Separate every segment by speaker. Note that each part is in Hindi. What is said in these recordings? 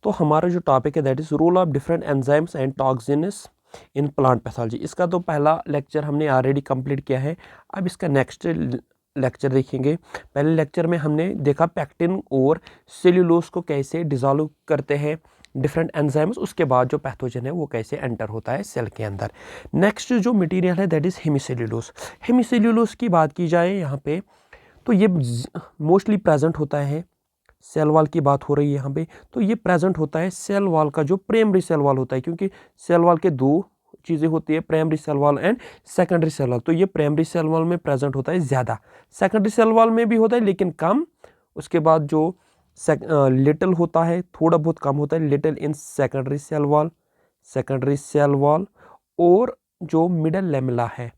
Speaker 1: तो हमारा जो टॉपिक है that is role of different enzymes and toxins in plant pathology. इसका तो पहला लेक्चर हमने ऑलरेडी कंप्लीट किया है। अब इसका नेक्स्ट लेक्चर देखेंगे। पहले लेक्चर में हमने देखा पैक्टिन और सेल्यूलोज को कैसे डिसॉल्व करते हैं डिफरेंट एंजाइम्स, उसके बाद जो पैथोजन है वो कैसे एंटर होता है सेल के अंदर। नेक्स्ट जो मटेरियल है दैट इज़ हेमीसेल्यूलोज। हेमीसेल्यूलोज की बात की जाए यहाँ पे तो ये मोस्टली प्रेजेंट होता है, सेल वॉल की बात हो रही है यहाँ पे, तो ये प्रेजेंट होता है सेल वॉल का जो प्राइमरी सेल वॉल होता है, क्योंकि सेल वॉल के दो चीज़ें होती है, primary cell wall and secondary cell wall. तो ये प्राइमरी सेल वॉल में प्रेजेंट होता है ज़्यादा, सेकेंडरी सेल वॉल में भी होता है लेकिन कम। उसके बाद जो लिटिल होता है, थोड़ा बहुत कम होता है, little in secondary cell wall. और जो मिडल लेमेला है,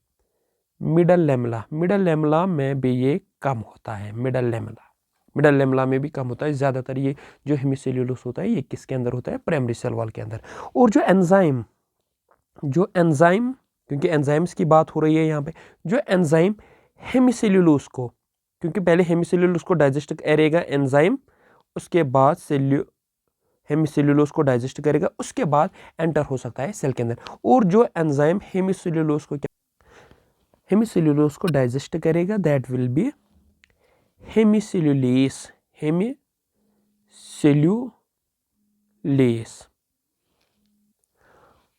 Speaker 1: मिडल लेमेला में भी ये कम होता है। मिडल लेमेला में भी कम होता है। ज़्यादातर ये जो हेमीसेल्यूलोस होता है ये किसके अंदर होता है? प्राइमरी सेल वॉल के अंदर। और जो एंजाइम क्योंकि एंजाइम्स की बात हो रही है यहाँ पे, जो एंजाइम हेमीसेल्यूलोस को, क्योंकि पहले हेमीसेल्यूलोस को डाइजेस्ट करेगा एंजाइम, उसके बाद हेमीसेल्यूलोस को डाइजेस्ट करेगा, उसके बाद एंटर हो सकता है सेल के अंदर। और जो एंजाइम हेमीसेल्यूलोस को डाइजेस्ट करेगा दैट विल बी हेमीसेल्यूलेस।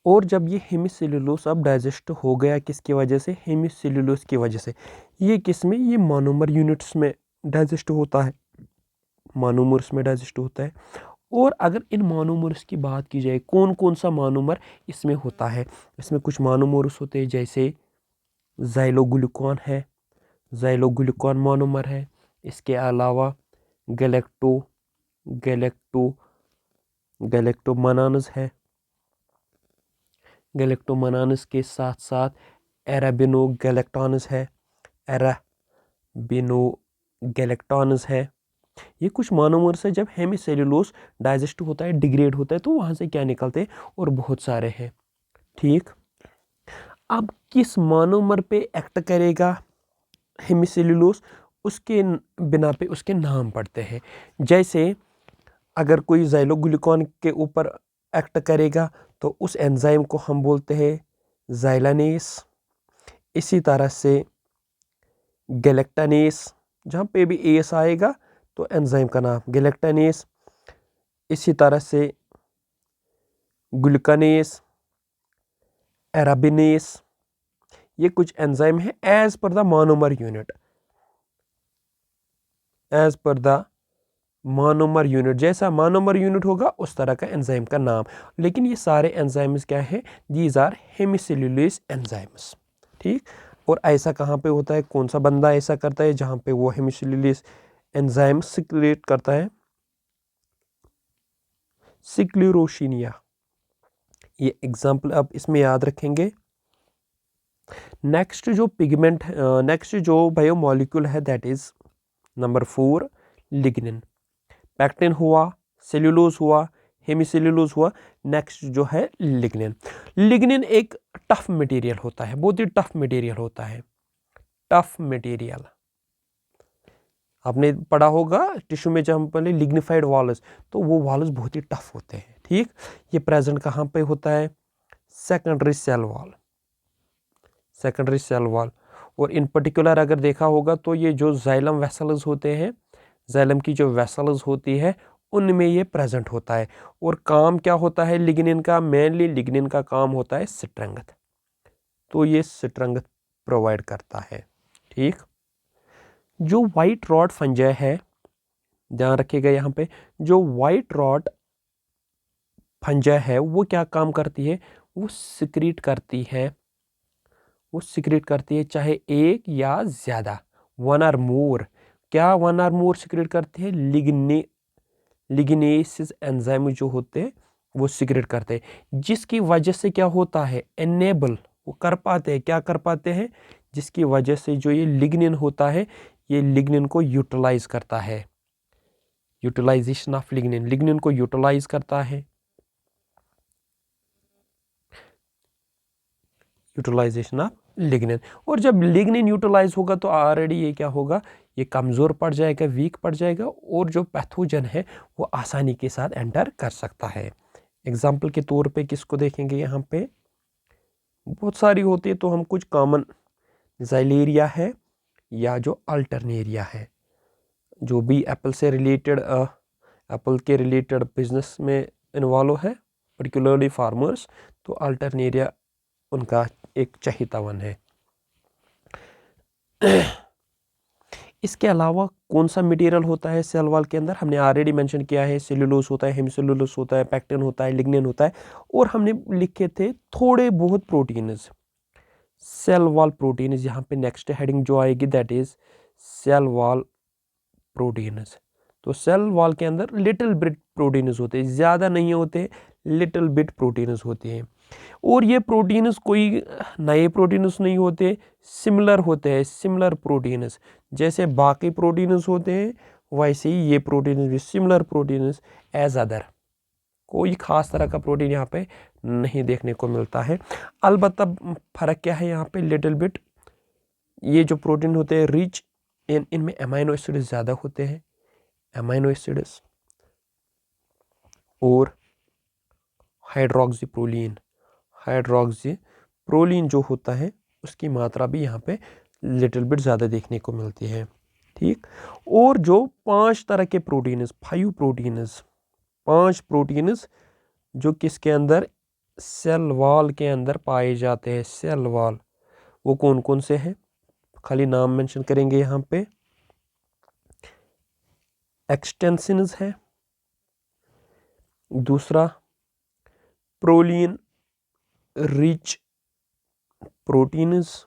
Speaker 1: और जब ये हेमीसेल्यूलोस अब डाइजेस्ट हो गया, किसकी वजह से? हेमीसेल्यूलोस की वजह से। ये किस में? ये मोनोमर यूनिट्स में डाइजेस्ट होता है, मोनोमर्स में डाइजेस्ट होता है। और अगर इन मोनोमर्स की बात की जाए, कौन कौन सा मोनोमर इसमें होता है? इसमें कुछ मोनोमर्स होते हैं जैसे ज़ाइलोग्लुकान है, ज़ाइलोग्लुकान मोनोमर है। इसके अलावा गैलेक्टोमनानस है। गैलेक्टोमनानस के साथ साथ एराबिनोगैलेक्टॉनस है। ये कुछ मोनोमर्स है। जब हेमीसेल्यूलोस डाइजेस्ट होता है, डिग्रेड होता है, तो वहाँ से क्या निकलते हैं? और बहुत सारे हैं। ठीक, अब किस मोनोमर पे एक्ट करेगा हेमीसेल्यूलोस, उसके बिना पे उसके नाम पड़ते हैं। जैसे अगर कोई ज़ाइलोग्लुकान के ऊपर एक्ट करेगा तो उस एंजाइम को हम बोलते हैं ज़ाइलानेस। इसी तरह से गैलेक्टानेस, जहाँ पे भी एस आएगा तो एंजाइम का नाम गैलेक्टानेस। इसी तरह से ग्लूकानेस, एराबिनेस, ये कुछ एंजाइम है as per the monomer unit. जैसा मोनोमर यूनिट होगा उस तरह का एंजाइम का नाम। लेकिन ये सारे एंजाइम्स क्या है? These are hemicellulase enzymes. ठीक, और ऐसा कहाँ पे होता है? कौन सा बंदा ऐसा करता है जहाँ पे वो हेमीसेल्यूलेस एंजाइम सिक्रिएट करता है? स्क्लेरोसिनिया, ये एग्जाम्पल अब इसमें याद रखेंगे। नेक्स्ट जो बायोमोलिक्यूल है that is number 4 lignin. Pectin हुआ, सेल्यूलोज हुआ, हेमीसेल्यूलोज हुआ, नेक्स्ट जो है लिग्निन। लिग्निन एक टफ मटेरियल होता है, बहुत ही टफ मटेरियल होता है। टफ मटेरियल आपने पढ़ा होगा टिश्यू में, जब हम पहले लिग्निफाइड वॉल्स, तो वो वॉल्स बहुत ही टफ होते हैं। ठीक, ये प्रेजेंट कहाँ पे होता है? Secondary cell wall. और इन पर्टिकुलर अगर देखा होगा तो ये जो जाइलम वेसल्स होते हैं, जाइलम की जो वेसल्स होती है, उनमें ये प्रेजेंट होता है। और काम क्या होता है लिग्निन का? मेनली लिग्निन का काम होता है स्ट्रेंथ, तो ये स्ट्रेंथ प्रोवाइड करता है। ठीक, जो वाइट रॉड फंजाई है, ध्यान रखिएगा यहाँ पे, जो वाइट रॉड फंजाई है वो क्या काम करती है? वो सिक्रीट करती है, चाहे एक या ज्यादा, वन आर मोर। क्या वन आर मोर सिक्रेट करती है? लिग्नेसिस एंजाइम जो होते हैं वो सिक्रेट करते हैं, जिसकी वजह से क्या होता है? एनेबल वो कर पाते हैं। क्या कर पाते हैं? जिसकी वजह से जो ये लिग्निन होता है, ये लिग्निन को यूटिलाइज करता है। यूटिलाइजेशन ऑफ लिग्निन को यूटिलाइज करता है। Utilization of lignin. और जब लिग्निन यूटिलाइज होगा तो ऑलरेडी ये क्या होगा, ये कमज़ोर पड़ जाएगा, वीक पड़ जाएगा और जो पैथोजन है वो आसानी के साथ एंटर कर सकता है। एग्जाम्पल के तौर पे किसको देखेंगे, यहाँ पे बहुत सारी होती है तो हम कुछ कॉमन, ज़ाइलेरिया है या जो अल्टरनेरिया है, जो भी एप्पल से रिलेटेड एप्पल के रिलेटेड बिजनेस में इन्वॉल्व है, पर्टिकुलरली फार्मर्स, तो अल्टरनेरिया उनका एक चहितावन है। इसके अलावा कौन सा मटेरियल होता है सेल वॉल के अंदर, हमने ऑलरेडी मेंशन किया है, सेलुलोस होता है, हेमिसेलुलोस होता है, पैक्टिन होता है, लिग्निन होता है, और हमने लिखे थे थोड़े बहुत प्रोटीन्स, सेल वॉल प्रोटीन्स। यहाँ पे नेक्स्ट हेडिंग जो आएगी that is cell wall proteins. तो सेल वॉल के अंदर लिटिल बिट प्रोटीन्स होते हैं, ज़्यादा नहीं होते, लिटिल बिट प्रोटीन्स होते हैं। और ये प्रोटीन्स कोई नए प्रोटीन्स नहीं होते, सिमिलर होते हैं, सिमिलर प्रोटीन्स। जैसे बाकी प्रोटीन्स होते हैं वैसे ही ये प्रोटीन्स भी सिमिलर प्रोटीन्स एज अदर, कोई ख़ास तरह का प्रोटीन यहाँ पे नहीं देखने को मिलता है। अलबत्ता फ़र्क क्या है यहाँ पे, लिटिल बिट, ये जो प्रोटीन होते हैं रिच इनमें अमाइनो एसिड्स ज़्यादा होते हैं, अमाइनो एसिड्स और हाइड्रोक्सीप्रोलीन, हाइड्रोक्सीप्रोलीन जो होता है उसकी मात्रा भी यहाँ पे लिटिल बिट ज़्यादा देखने को मिलती है। ठीक, और जो 5 तरह के प्रोटीन्स, 5 प्रोटीन्स जो किसके अंदर, सेल वॉल के अंदर पाए जाते हैं, सेल वॉल, वो कौन कौन से हैं, खाली नाम मेंशन करेंगे यहाँ पे। एक्सटेंसिन्स है, दूसरा प्रोलीन रिच प्रोटीन्स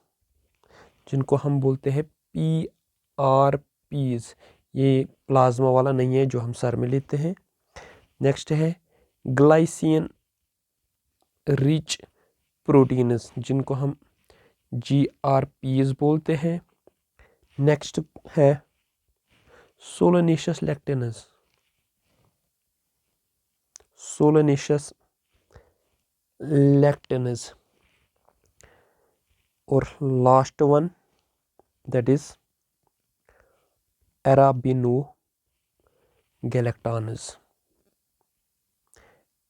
Speaker 1: जिनको हम बोलते हैं PRPs, ये प्लाज्मा वाला नहीं है जो हम सर में लेते हैं। नेक्स्ट है ग्लाइसिन रिच प्रोटीन्स जिनको हम GRPs बोलते हैं। नेक्स्ट है सोलोनेशियस लैक्टिनस, सोलोनेशियस लैक्टिनस, और last one that is arabinogalactans,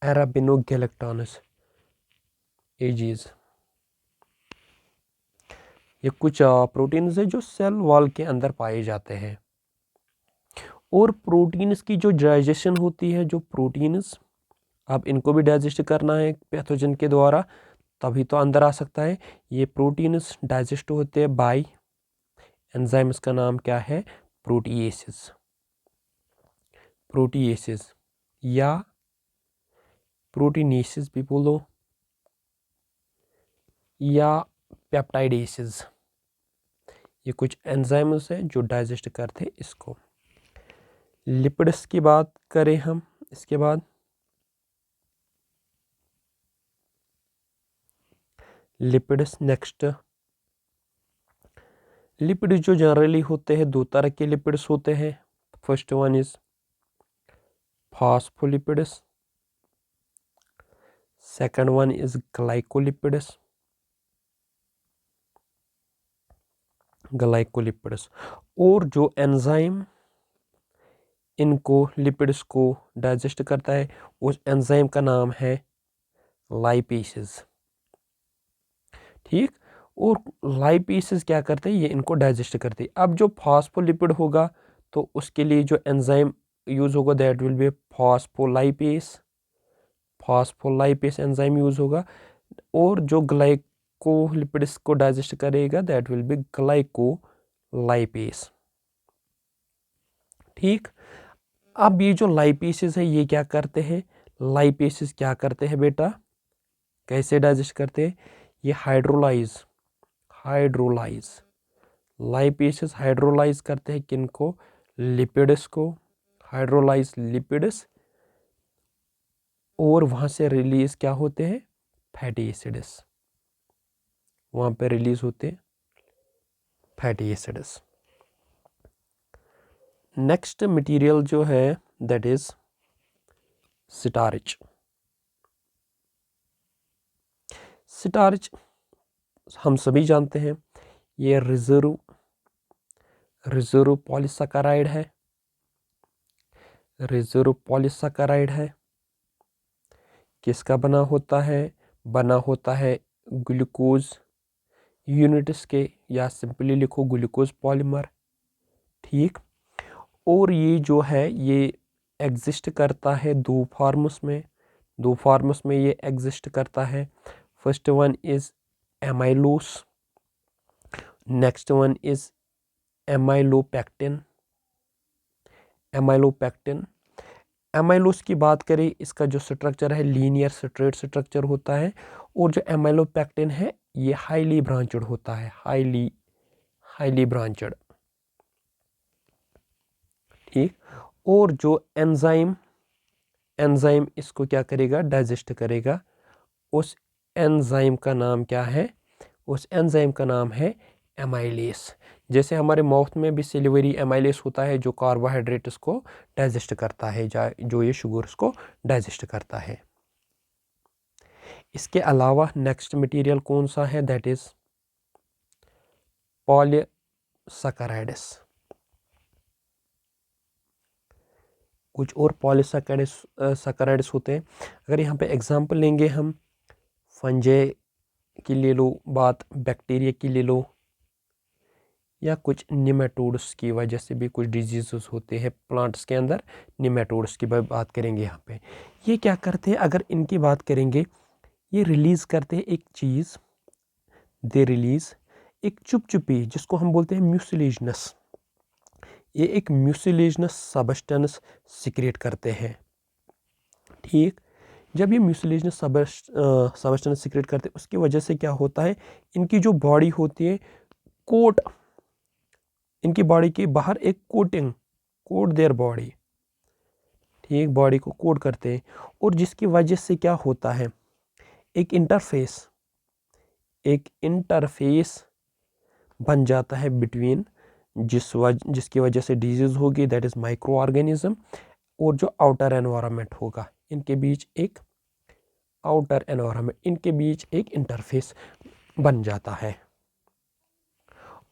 Speaker 1: arabinogalactans AGs. ये कुछ प्रोटीन्स है जो सेल वॉल के अंदर पाए जाते हैं। और प्रोटीन्स की जो डाइजेशन होती है, जो प्रोटीन्स, अब इनको भी डाइजेस्ट करना है पैथोजन के द्वारा तभी तो अंदर आ सकता है। ये प्रोटीन्स डाइजेस्ट होते हैं बाय एंजाइम, इसका नाम क्या है, प्रोटीएसेस, प्रोटीएसेस या प्रोटीनेसेस भी बोलो या पेप्टाइडेसेस। ये कुछ एंजाइम्स हैं जो डाइजेस्ट करते हैं इसको। लिपिड्स की बात करें हम, इसके बाद लिपिड्स, नेक्स्ट लिपिड जो जनरली होते हैं, 2 तरह के लिपिड्स होते हैं। First one is phospholipids, second one is glycolipids, glycolipids. और जो एंजाइम इनको लिपिड्स को डाइजेस्ट करता है उस एंजाइम का नाम है लाइपेसेस। ठीक, और लाइपेसेस क्या करते हैं, ये इनको डाइजेस्ट करते हैं। अब जो फॉस्फोलिपिड होगा तो उसके लिए जो एंजाइम यूज होगा that will be phospholipase, phospholipase enzyme use होगा। और जो ग्लाइकोलिपिड्स को डाइजेस्ट करेगा दैट विल बी ग्लाइकोलाइपेस। ठीक, अब ये जो लाइपेसेस है ये क्या करते हैं, लाइपेसेस क्या करते हैं बेटा, कैसे डाइजेस्ट करते हैं, ये हाइड्रोलाइज लाइपेसेस हाइड्रोलाइज करते हैं किनको, लिपिड्स को, हाइड्रोलाइज लिपिड्स, और वहां से रिलीज क्या होते हैं, फैटी एसिड्स, वहां पे रिलीज होते हैं फैटी एसिड्स। नेक्स्ट मटेरियल जो है दैट इज स्टार्च। स्टार्च हम सभी जानते हैं ये रिजर्व पॉलीसैकेराइड है, रिजर्व पॉलीसैकेराइड है। किसका बना होता है? बना होता है ग्लूकोज यूनिट्स के, या सिंपली लिखो ग्लूकोज पॉलीमर। ठीक। और ये जो है ये एग्जिस्ट करता है दो फॉर्म्स में, दो फॉर्म्स में ये एग्जिस्ट करता है। First one is amylose, next one is amylopectin. Amylopectin, amylose की बात करें, इसका जो स्ट्रक्चर है लीनियर स्ट्रेट स्ट्रक्चर होता है, और जो एमाइलोपेक्टिन है ये हाईली ब्रांचड होता है, हाईली ब्रांचड। ठीक। और जो एंजाइम इसको क्या करेगा? डाइजेस्ट करेगा। उस एंजाइम का नाम क्या है? उस एंजाइम का नाम है एमाइलेस। जैसे हमारे माउथ में भी सिल्वरी एमाइलेस होता है जो कार्बोहाइड्रेट्स को डाइजेस्ट करता है, जो ये शुगर्स को डाइजेस्ट करता है। इसके अलावा नेक्स्ट मटेरियल कौन सा है? That is polysaccharides. कुछ और पॉलीसैकेराइड्स होते हैं। अगर यहाँ पे एग्जांपल लेंगे हम, फंजे की ले लो बात, बैक्टीरिया की ले लो, या कुछ निमेटोड्स की वजह से भी कुछ डिजीजेस होते हैं प्लांट्स के अंदर, निमेटोड्स की बात करेंगे यहाँ पे। ये क्या करते हैं? अगर इनकी बात करेंगे, ये रिलीज़ करते हैं एक चीज़, दे रिलीज़ एक चुपचुपी जिसको हम बोलते हैं म्यूसिलेजिनस। ये एक म्यूसिलेजिनस सब्सटेंस सिक्रेट करते हैं। ठीक। जब ये म्यूसिलेजिनस सब्सटेंस सिक्रेट करते हैं, उसकी वजह से क्या होता है, इनकी जो बॉडी होती है, कोट, इनकी बॉडी के बाहर एक कोट देयर बॉडी। ठीक, बॉडी को कोट करते हैं, और जिसकी वजह से क्या होता है, एक इंटरफेस बन जाता है बिटवीन, जिसकी वजह से डिजीज होगी, दैट इज माइक्रो ऑर्गेनिज्म, और जो आउटर एनवायरनमेंट होगा, इनके बीच एक इंटरफेस बन जाता है।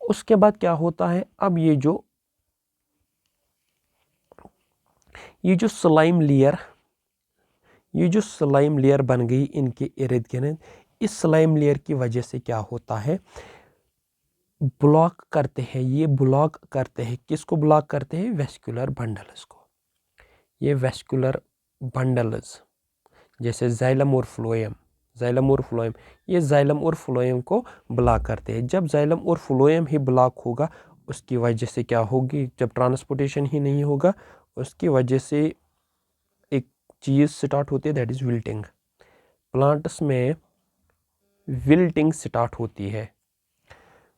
Speaker 1: उसके बाद क्या होता है, अब ये जो स्लाइम लेयर बन गई इनके इर्द गिर्द, इस स्लाइम लेयर की वजह से क्या होता है, ब्लॉक करते हैं किसको ब्लॉक करते हैं? वेस्कुलर बंडल्स को। ये वेस्कुलर बंडल्स जैसे जाइलम और फ्लोएम, ये जाइलम और फ्लोएम को ब्लॉक करते हैं। जब जाइलम और फ्लोएम ही ब्लॉक होगा, उसकी वजह से क्या होगी, जब ट्रांसपोर्टेशन ही नहीं होगा, उसकी वजह से एक चीज़ स्टार्ट होती है, दैट इज़ विल्टिंग। प्लांट्स में विल्टिंग स्टार्ट होती है।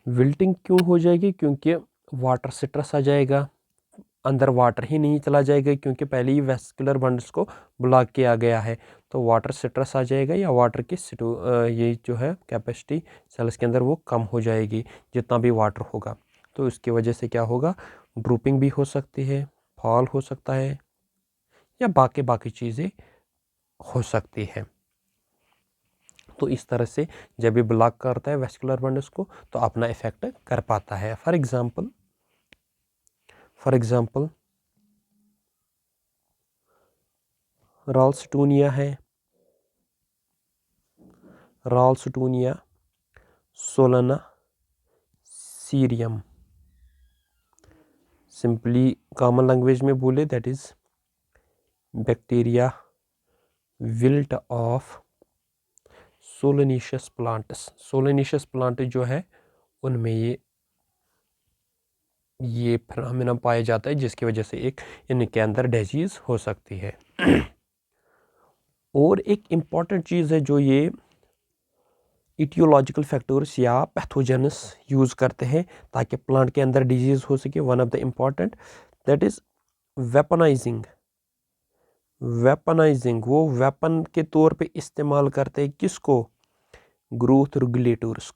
Speaker 1: विल्टिंग क्यों हो जाएगी? क्योंकि वाटर स्ट्रेस आ जाएगा, अंदर वाटर ही नहीं चला जाएगा, क्योंकि पहले ही वेस्कुलर बंडल्स को ब्लॉक किया गया है, तो वाटर स्ट्रेस आ जाएगा, या वाटर की ये जो है कैपेसिटी सेल्स के अंदर वो कम हो जाएगी जितना भी वाटर होगा। तो इसकी वजह से क्या होगा, ड्रूपिंग भी हो सकती है, फॉल हो सकता है, या बाकी चीज़ें हो सकती है। तो इस तरह से जब ये ब्लॉक करता है वेस्कुलर बंडल्स को, तो अपना इफेक्ट कर पाता है। फॉर एग्जांपल राल्सटूनिया है, solanacearum, simply common language में बोले, that is bacteria wilt of solanaceous plant जो है उनमें ये फिनोमेना पाया जाता है, जिसकी वजह से इनके अंदर डिजीज हो सकती है। और एक इम्पॉर्टेंट चीज़ है जो ये इटियोलॉजिकल फैक्टर्स या पैथोजेनस यूज़ करते हैं ताकि प्लांट के अंदर डिजीज़ हो सके। One of the important that is weaponising, वो वेपन के तौर पे इस्तेमाल करते हैं किसको? ग्रोथ रेगुलेटर्स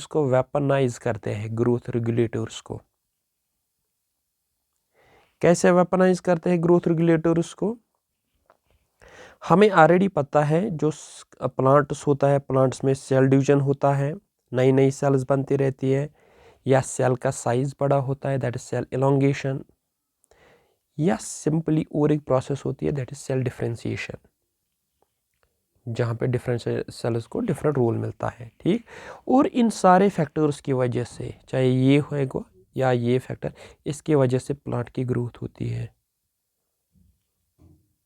Speaker 1: को वेपनाइज करते हैं। ग्रोथ रेगुलेटर्स को कैसे वेपनाइज करते हैं? ग्रोथ रेगुलेटर्स को हमें ऑलरेडी पता है जो प्लांट्स होता है, प्लांट्स में सेल डिवीजन होता है, नई नई सेल्स बनती रहती है, या सेल का साइज बड़ा होता है, दैट इज सेल एलोंगेशन, या सिंपली और एक प्रोसेस होती है दैट इज सेल डिफरेंशिएशन, जहाँ पे डिफरेंट सेल्स को डिफरेंट रोल मिलता है। ठीक, और इन सारे फैक्टर्स की वजह से, चाहे ये होगा या ये फैक्टर, इसकी वजह से प्लांट की ग्रोथ होती है,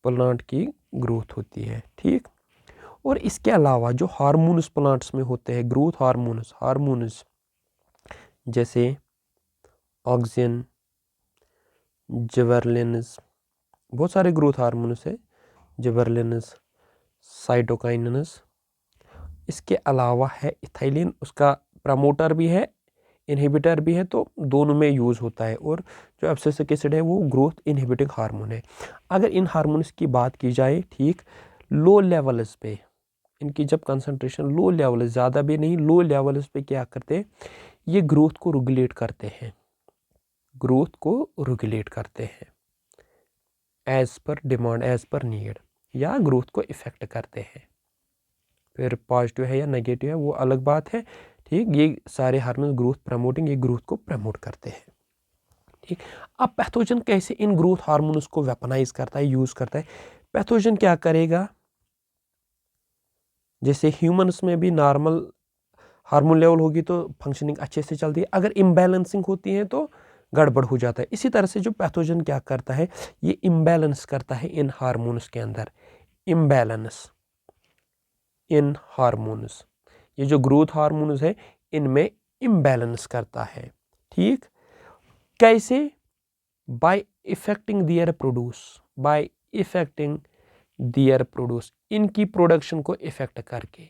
Speaker 1: प्लांट की ग्रोथ होती है। ठीक, और इसके अलावा जो हार्मोन्स प्लांट्स में होते हैं, ग्रोथ हार्मोन्स जैसे ऑक्सिन, जिबेरेलिन्स, बहुत सारे ग्रोथ हार्मोन्स है, जिबेरेलिन्स, साइटोकाइनिन्स। इसके अलावा है इथाइलिन, उसका प्रमोटर भी है, इनहिबिटर भी है, तो दोनों में यूज़ होता है। और जो एब्सिसिक एसिड है वो ग्रोथ इनहिबिटिंग हार्मोन है। अगर इन हार्मोन्स की बात की जाए, ठीक, लो लेवल्स पे इनकी जब कंसंट्रेशन लो लेवल, ज़्यादा भी नहीं, लो लेवल्स पे क्या करते हैं, ये ग्रोथ को रेगुलेट करते हैं, ग्रोथ को रेगुलेट करते हैं as per demand, as per need, या ग्रोथ को इफेक्ट करते हैं। फिर पॉजिटिव है या नेगेटिव है वो अलग बात है। ठीक, ये सारे हार्मोन ग्रोथ प्रमोटिंग, ये ग्रोथ को प्रमोट करते हैं। ठीक, अब पैथोजन कैसे इन ग्रोथ हार्मोन्स को वेपनाइज करता है, यूज करता है। पैथोजन क्या करेगा, जैसे ह्यूमंस में भी नॉर्मल हार्मोन लेवल होगी तो फंक्शनिंग अच्छे से चलती है, अगर इम्बैलेंसिंग होती है तो गड़बड़ हो जाता है। इसी तरह से जो पैथोजन क्या करता है, ये इम्बैलेंस करता है इन हार्मोन्स के अंदर, इम्बैलेंस इन हार्मोन्स, ये जो ग्रोथ हार्मोन्स है इनमें इम्बैलेंस करता है। ठीक, कैसे, बाय इफेक्टिंग दियर प्रोड्यूस, बाय इफेक्टिंग दियर प्रोड्यूस, इनकी प्रोडक्शन को इफेक्ट करके,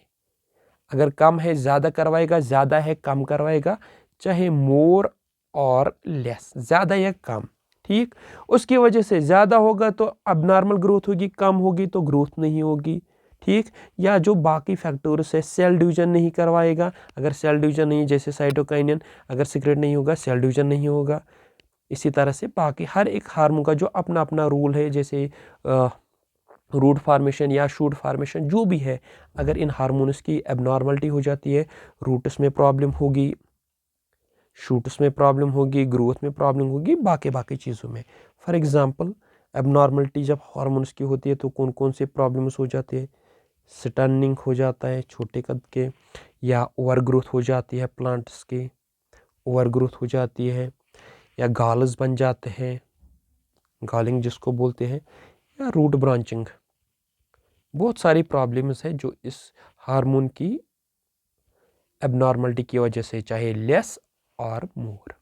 Speaker 1: अगर कम है ज़्यादा करवाएगा, ज़्यादा है कम करवाएगा, चाहे मोर और लेस, ज़्यादा या कम। ठीक, उसकी वजह से ज़्यादा होगा तो अब नॉर्मल ग्रोथ होगी, कम होगी तो ग्रोथ नहीं होगी। ठीक, या जो बाकी फैक्टर्स है, सेल डिवीजन नहीं करवाएगा, अगर सेल डिवीजन नहीं, जैसे साइटोकाइनिन अगर सीक्रेट नहीं होगा, सेल डिवीजन नहीं होगा। इसी तरह से बाकी हर एक हार्मोन का जो अपना अपना रूल है, जैसे रूट फार्मेशन या शूट फार्मेशन जो भी है, अगर इन हार्मोन्स की एबनॉर्मलिटी हो जाती है, रूट्स में प्रॉब्लम होगी, शूट्स में प्रॉब्लम होगी, ग्रोथ में प्रॉब्लम होगी, बाकी चीज़ों में। फॉर एग्जांपल, एबनॉर्मलिटी जब हार्मोन्स की होती है तो कौन कौन से प्रॉब्लम्स हो जाते हैं, स्टर्निंग हो जाता है छोटे कद के, या ओवर ग्रोथ हो जाती है प्लांट्स के, ओवर ग्रोथ हो जाती है, या गाल्स बन जाते हैं, गालिंग जिसको बोलते हैं, या रूट ब्रांचिंग। बहुत सारी प्रॉब्लम्स है जो इस हार्मोन की एबनॉर्मलिटी की वजह से, चाहे लेस और मोर।